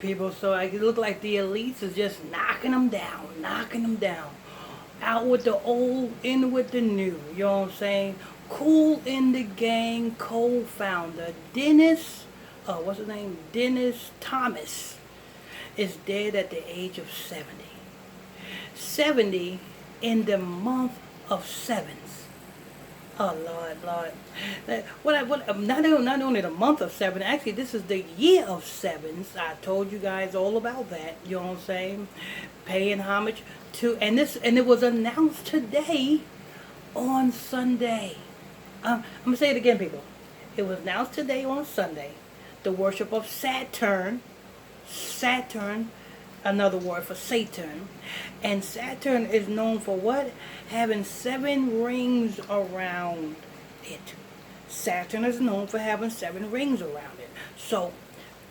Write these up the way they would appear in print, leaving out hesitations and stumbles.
People, so it look like the elites is just knocking them down. Out with the old, in with the new. You know what I'm saying? Cool in the Gang co-founder Dennis, what's his name? Dennis Thomas is dead at the age of 70. 70 in the month of sevens. Oh Lord, Lord. Not only the month of seven, actually this is the year of sevens. I told you guys all about that. You know what I'm saying? Paying homage to, and it was announced today on Sunday. I'm gonna say it again, people. It was announced today on Sunday. The worship of Saturn, another word for Satan. And Saturn is known for what? Having seven rings around it. Saturn is known for having seven rings around it. So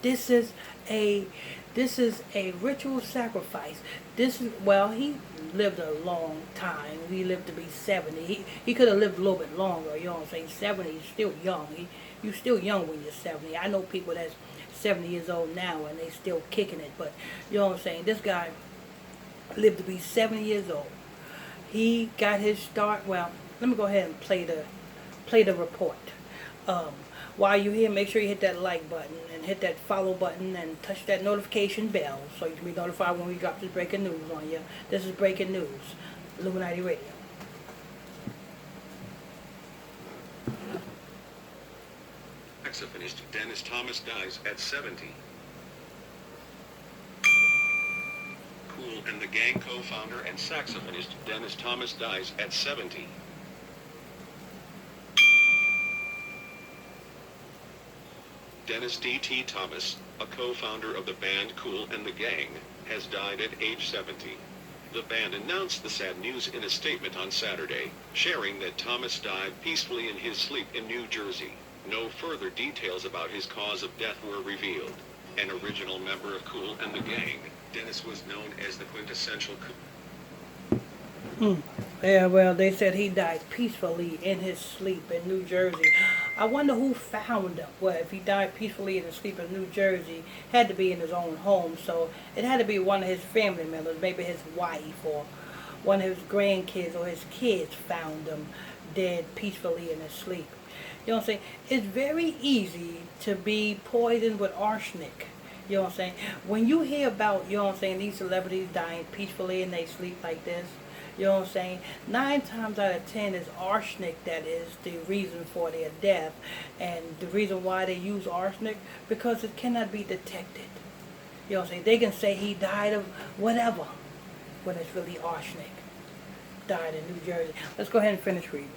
this is a this is a ritual sacrifice. This is, well, he lived a long time. He lived to be 70. He could have lived a little bit longer. You know what I'm saying? 70 is still young. You're still young when you're 70. I know people that's 70 years old now and they still kicking it. But you know what I'm saying? This guy lived to be 70 years old. He got his start. Well, let me go ahead and play the report. Um, while you're here, make sure you hit that like button and hit that follow button and touch that notification bell so you can be notified when we drop this breaking news on you. This is breaking news, Illuminati Radio. Saxophonist Dennis Thomas dies at 70. Kool and the Gang co-founder and saxophonist Dennis Thomas dies at 70. Dennis D.T. Thomas, a co-founder of the band Kool and the Gang, has died at age 70. The band announced the sad news in a statement on Saturday, sharing that Thomas died peacefully in his sleep in New Jersey. No further details about his cause of death were revealed. An original member of Kool and the Gang, Dennis was known as the quintessential Yeah, well, they said he died peacefully in his sleep in New Jersey. I wonder who found him. Well, if he died peacefully in his sleep in New Jersey, had to be in his own home, so it had to be one of his family members, maybe his wife or one of his grandkids or his kids found him dead peacefully in his sleep. You know what I'm saying? It's very easy to be poisoned with arsenic. You know what I'm saying? When you hear about, you know what I'm saying, these celebrities dying peacefully in their sleep like this, you know what I'm saying? 9 times out of 10 is arsenic that is the reason for their death. And the reason why they use arsenic, because it cannot be detected. You know what I'm saying? They can say he died of whatever when it's really arsenic. Died in New Jersey. Let's go ahead and finish reading.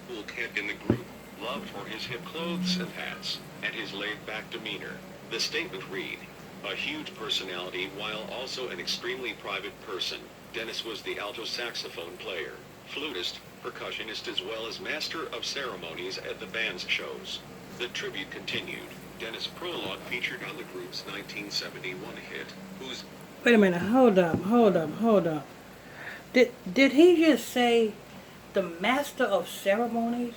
Kool kid in the group, loved for his hip clothes and hats, and his laid-back demeanor. The statement read, a huge personality while also an extremely private person, Dennis was the alto saxophone player, flutist, percussionist as well as master of ceremonies at the band's shows. The tribute continued. Dennis' prologue featured on the group's 1971 hit, Who's... Wait a minute, hold up. Did he just say the master of ceremonies?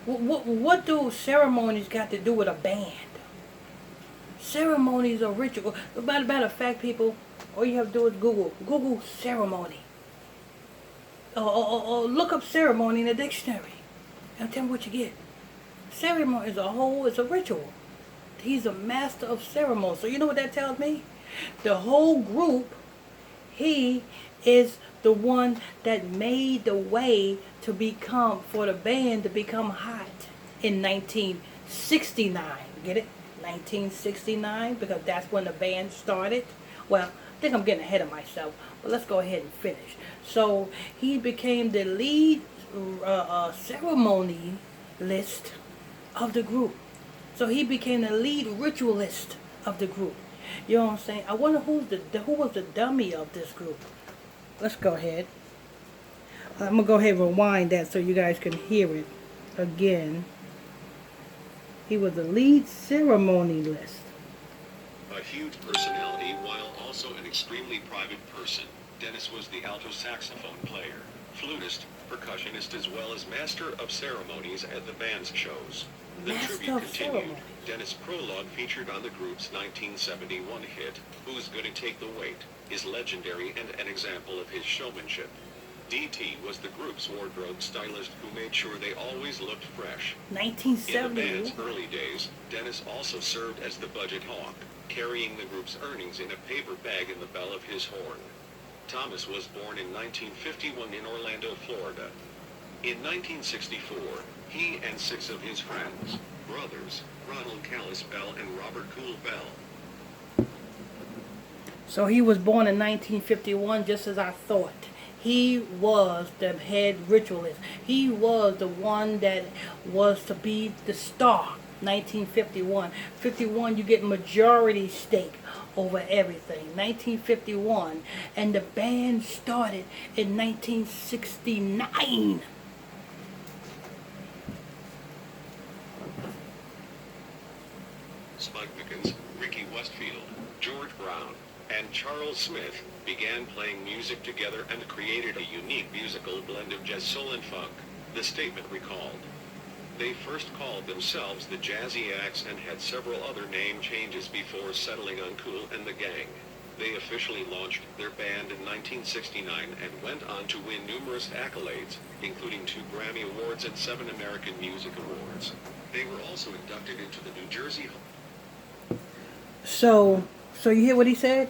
What do ceremonies got to do with a band? Ceremonies are ritual. Matter of fact, people, all you have to do is Google ceremony. Or look up ceremony in the dictionary. And tell me what you get. Ceremony is it's a ritual. He's a master of ceremonies. So you know what that tells me? The whole group, he is the one that made the way to become, for the band to become hot in 1969. Get it? 1969, because that's when the band started. Well, I think I'm getting ahead of myself, but let's go ahead and finish. So he became the lead ceremony list of the group. So he became the lead ritualist of the group. You know what I'm saying? I wonder who was the dummy of this group. Let's go ahead. I'm gonna go ahead and rewind that so you guys can hear it again. He was the lead ceremony list. A huge personality while also an extremely private person, Dennis was the alto saxophone player, flutist, percussionist as well as master of ceremonies at the band's shows. The Master tribute of continued. ceremony. Dennis' prologue featured on the group's 1971 hit, Who's Gonna Take the Weight, is legendary and an example of his showmanship. DT was the group's wardrobe stylist who made sure they always looked fresh. In the 1970. band's early days, Dennis also served as the budget hawk, carrying the group's earnings in a paper bag in the bell of his horn. Thomas was born in 1951 in Orlando, Florida. In 1964, he and 6 of his friends, brothers, Ronald Callis Bell and Robert Kool Bell. So he was born in 1951, just as I thought. He was the head ritualist. He was the one that was to be the star. 1951. 51, you get majority stake over everything. 1951. And the band started in 1969. Spud Pickens, Ricky Westfield, George Brown, and Charles Smith began playing music together and created a unique musical blend of jazz, soul, and funk, the statement recalled. They first called themselves the Jazzy Acts and had several other name changes before settling on Kool and the Gang. They officially launched their band in 1969 and went on to win numerous accolades, including 2 Grammy Awards and 7 American Music Awards. They were also inducted into the New Jersey. So you hear what he said?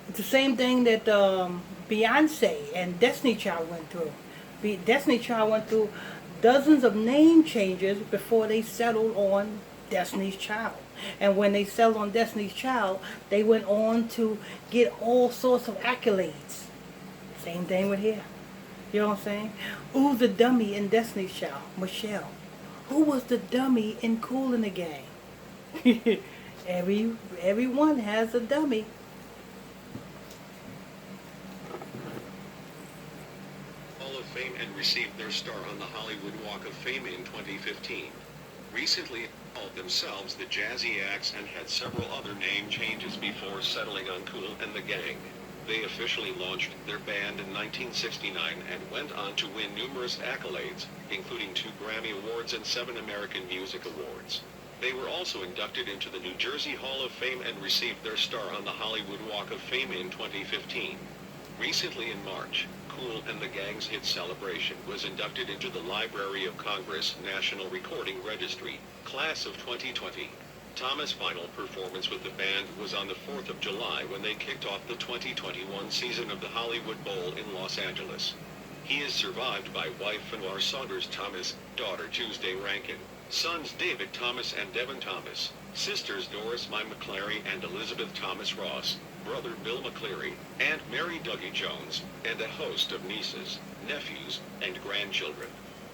It's the same thing that Beyonce and Destiny Child went through. Destiny Child went through dozens of name changes before they settled on Destiny's Child. And when they settled on Destiny's Child, they went on to get all sorts of accolades. Same thing with here. You know what I'm saying? Who's the dummy in Destiny's Child? Michelle. Who was the dummy in Kool and the Gang? Everyone has a dummy. Hall of Fame and received their star on the Hollywood Walk of Fame in 2015. Recently, they called themselves the Jazzy Acts and had several other name changes before settling on Kool and the Gang. They officially launched their band in 1969 and went on to win numerous accolades, including 2 Grammy Awards and 7 American Music Awards. They were also inducted into the New Jersey Hall of Fame and received their star on the Hollywood Walk of Fame in 2015. Recently in March, Kool and the Gang's hit Celebration was inducted into the Library of Congress National Recording Registry, Class of 2020. Thomas' final performance with the band was on the 4th of July when they kicked off the 2021 season of the Hollywood Bowl in Los Angeles. He is survived by wife Anwar Saunders Thomas, daughter Tuesday Rankin, sons David Thomas and Devin Thomas, sisters Doris Mai McClary and Elizabeth Thomas Ross, brother Bill McCleary, Aunt Mary Dougie Jones, and a host of nieces, nephews, and grandchildren.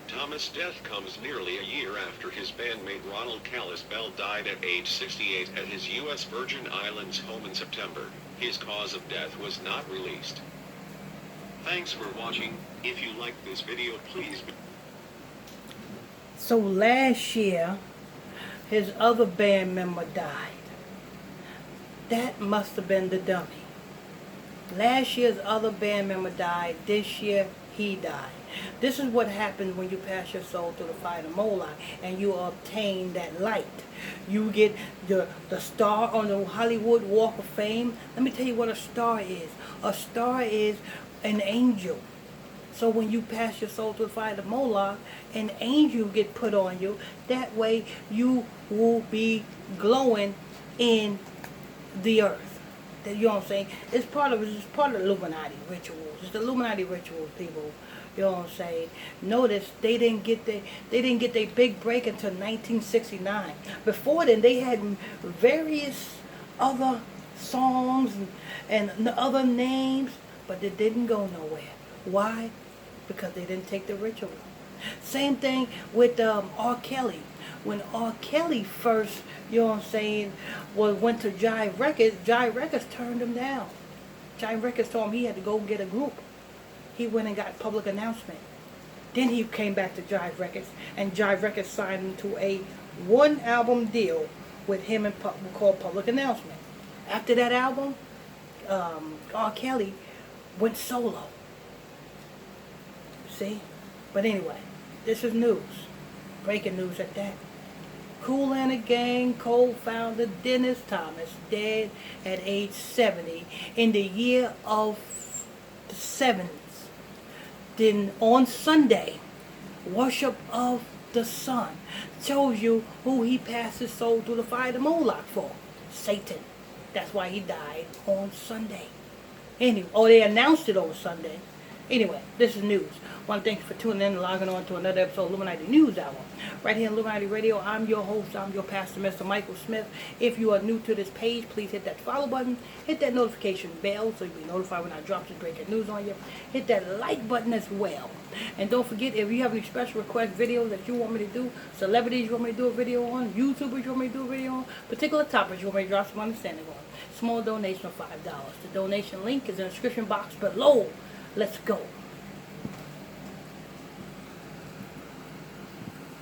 Thomas' death comes nearly a year after his bandmate Ronald Callis Bell died at age 68 at his U.S. Virgin Islands home in September. His cause of death was not released. Thanks for watching. If you liked this video, please... So last year, his other band member died. That must have been the dummy. Last year's other band member died. This year, he died. This is what happens when you pass your soul through the fire of Moloch and you obtain that light. You get the star on the Hollywood Walk of Fame. Let me tell you what a star is. A star is an angel. So when you pass your soul through the fire of Moloch, an angel get put on you. That way you will be glowing in the earth. You know what I'm saying? It's part of the Illuminati rituals. It's the Illuminati rituals, people. You know what I'm saying? Notice they didn't get their big break until 1969. Before then, they had various other songs and other names, but they didn't go nowhere. Why? Because they didn't take the ritual. Same thing with R. Kelly. When R. Kelly first, you know what I'm saying, went to Jive Records turned him down. Jive Records told him he had to go get a group. He went and got public announcement. Then he came back to Jive Records, and Jive Records signed him to a 1-album deal with him and called Public Announcement. After that album, R. Kelly went solo. See? But anyway, this is news. Breaking news at that. Kool and the Gang co-founder Dennis Thomas, dead at age 70 in the year of the sevens. Then on Sunday, worship of the sun shows you who he passed his soul through the fire of Moloch for. Satan. That's why he died on Sunday. Anyway, they announced it on Sunday. Anyway, this is news. I want to thank you for tuning in and logging on to another episode of Illuminati News Hour. Right here on Illuminati Radio, I'm your host, I'm your pastor, Mr. Michael Smith. If you are new to this page, please hit that follow button, hit that notification bell so you'll be notified when I drop this breaking news on you. Hit that like button as well. And don't forget, if you have any special request videos that you want me to do, celebrities you want me to do a video on, YouTubers you want me to do a video on, particular topics you want me to drop some understanding on, small donation of $5. The donation link is in the description box below. Let's go.